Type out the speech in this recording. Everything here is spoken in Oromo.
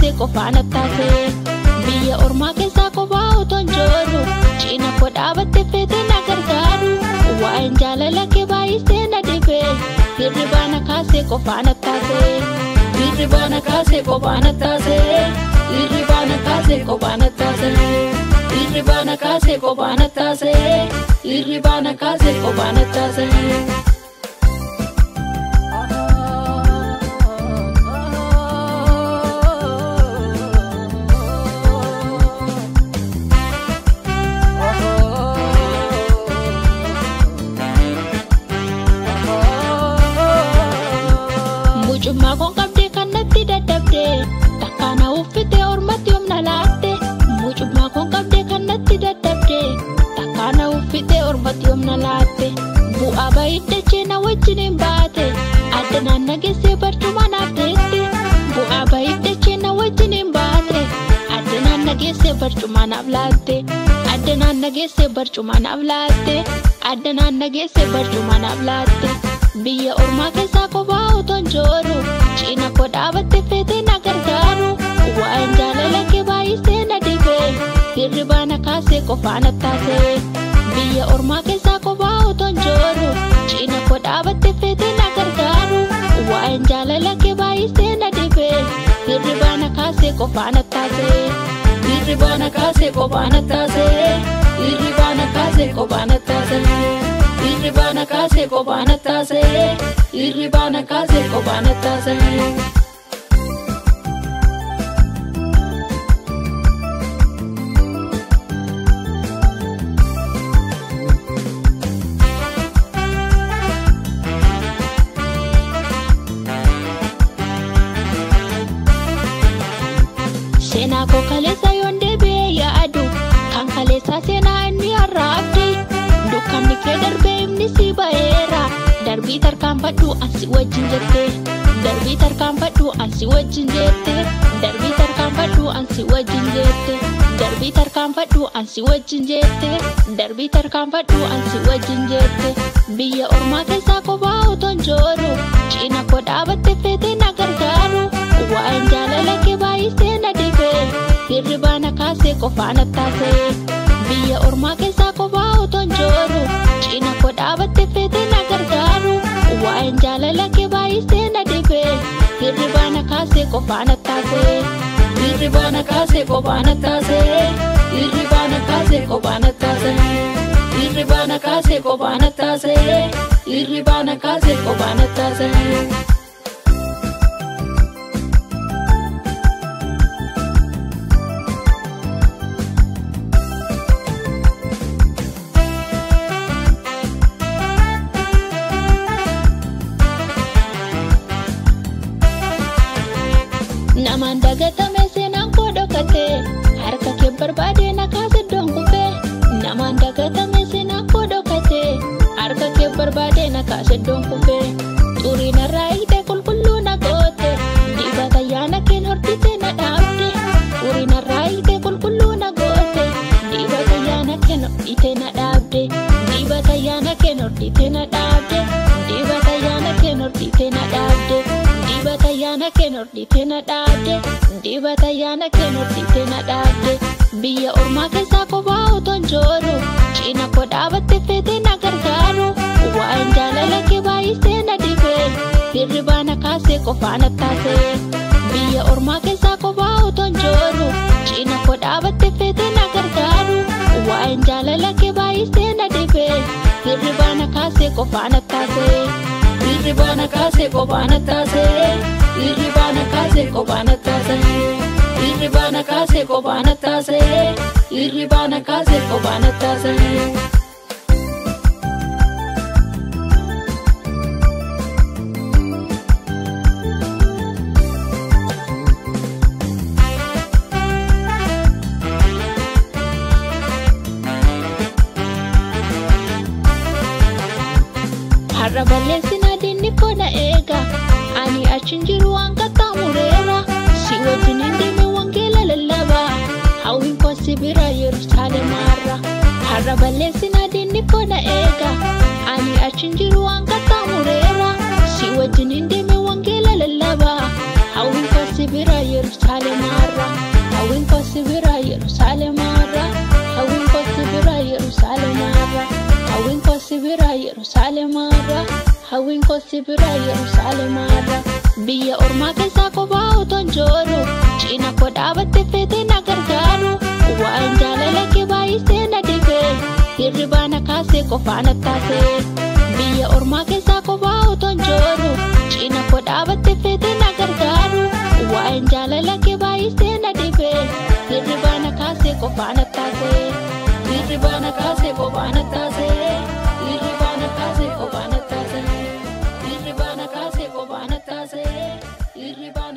kaase qofaan taase biyya ormaa keessa kophaa uton jiru cina koo dhaabatte feete na gargaaru waan jaalala kee baay'isee na dhibe hirribana kaase qofaan taase hirribana kaase qofaan taase hirribana kaase qofaan taase hirribana kaase qofaan taase hirribana kaase qofaan taase Cuma kon kabde kanatti dadhabde takkaana uffite ormatti humna laatte mucuma kon kabde kanatti dadhabde takkaana uffite ormatti humna laatte bu'aa baay'ee ceena wajjin hin baate addanaan nageesse barcuma naaf deette bu'aa baay'ee ceena wajjin hin baate addanaan nageesse barcuma naaf laatte addanaan nageesse barcuma naaf laatte addanaan nageesse barcuma naaf laatte biyya ormaa keessa kophaa uton jiru cina koo dhaabatte feete na gargaaru waan jaalala kee baay'isee na dhibe hirribana kaase qofaan taase biyya ormaa keessa kophaa uton jiru cina koo dhaabatte feete na gargaaru waan jaalala kee baay'isee na dhibe hirribana kaase qofaan taase hirribana kaase qofaan taase hirribana kaase qofaan taase hirribana kaase qofaan taase hirribana kaase qofaan taase Sena ko kalesa yonde be ya adu kan kalesa sena inni arabdi dukkanni kee darbe imni si baera darbii tarkaanfadhu ansi wajjin jette darbii tarkaanfadhu ansi wajjin jette darbii tarkaanfadhu ansi wajjin jette darbii tarkaanfadhu ansi wajjin jette darbii tarkaanfadhu ansi wajjin jette biyya ormaa keessa kophaa uton jiru cina koo dhaabatte feete na gargaaru waan jaalala kee baay'isee na dhibe hirribana kaase qofaan taase biyya ormaa keessa kophaa uton jiru cina koo dhaabatte feete na gargaaru waan jaalala kee baay'isee na dhibe hirribana kaase qofaan taase hirribana kaase qofaan taase hirribana kaase qofaan taase hirribana kaase qofaan taase hirribana kaase qofaan taase Namaan dagatame seenaan koo dhokate harka kee barbaade na kaase donkufe namaan dagatame seenaan koo dhokate harka kee barbaade na kaase donkufe xurii narraa hiite qulqulluu na goote dibata yaana keen hordite na dhaabde xurii narraa hiite qulqulluu na goote dibata yaana keen hordite na dhaabde dibata yaana keen hordite na dhaabde dibata yaana keen hordite na dhaabde dibata yaana keen hordite na dhaabde dibata yaana keen hordite na dhaabde biyya ormaa keessa kophaa uton jiru cina koo dhaabatte feete na gargaaru waan jaalala kee baay'isee na dhibe hirribana kaase qofaan taase biyya ormaa keessa kophaa uton jiru cina koo dhaabatte feete na gargaaru waan jaalala kee baay'isee na dhibe hirribana kaase qofaan taase hirribana kaase qofaan taase hirribana kaase qofaan taase hirribana kaase qofaan taase hirribana kaase qofaan taase har'a balleessina dinni koo na eega ani achin jiru waan qaxxaamureera si wajjin hin deeme wangeela lallabaa hawwiin koo si bira Yerusaalemaarra har'a balleessina dinni koo na eega ani achin jiru waan qaxxaamureera si wajjin hin deeme wangeela lallabaa hawwiin koo si bira Yerusaalem arra hawwin koo sibira Yerusaalem arra hawwin koo sibira Yerusaalem arra hawwin koo sibira Yerusaalem arra hawwin koo sibira Yerusaalem arra biyya ormaa keessaa kophaa utuun jiru cina koo dhaabattee feetee na gargaaru waan jaalala kee baay'isee na dhibee hirribaa na kaasee qofaa na taasee biyya ormaa keessaa kophaa utuun jiru cina koo dhaabattee feetee na gargaaru waan jaalala kee baay'isee na dhibee hirribaa na kaasee qofaa na taasee hirribaa na kaasee qofaa na taasee hirribaa na kaasee qofaa na taasee hirribaa na kaasee qofaa na taasee hirribaa